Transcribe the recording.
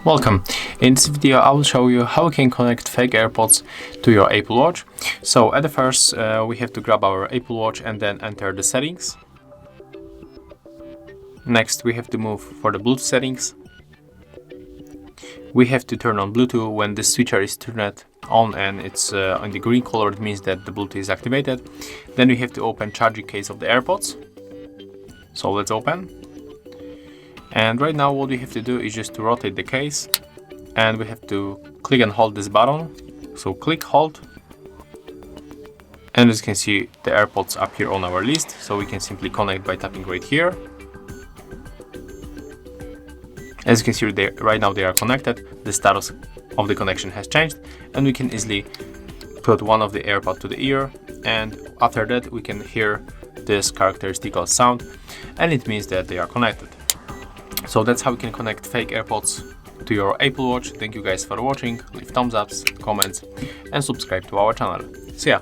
Welcome. In this video I will show you how you can connect fake AirPods to your Apple Watch. So at the first we have to grab our Apple Watch and then enter the settings. Next we have to move for the Bluetooth settings. We have to turn on Bluetooth. When the switcher is turned on and it's on the green color, it means that the Bluetooth is activated. Then we have to open charging case of the AirPods. So let's open. And right now what we have to do is just to rotate the case, and we have to click and hold this button. So click, hold, and as you can see the AirPods appear on our list, so we can simply connect by tapping right here. As you can see right now they are connected, the status of the connection has changed, and we can easily put one of the AirPods to the ear, and after that we can hear this characteristical sound, and it means that they are connected. So that's how you can connect fake AirPods to your Apple Watch. Thank you guys for watching. Leave thumbs ups, comments, and subscribe to our channel. See ya!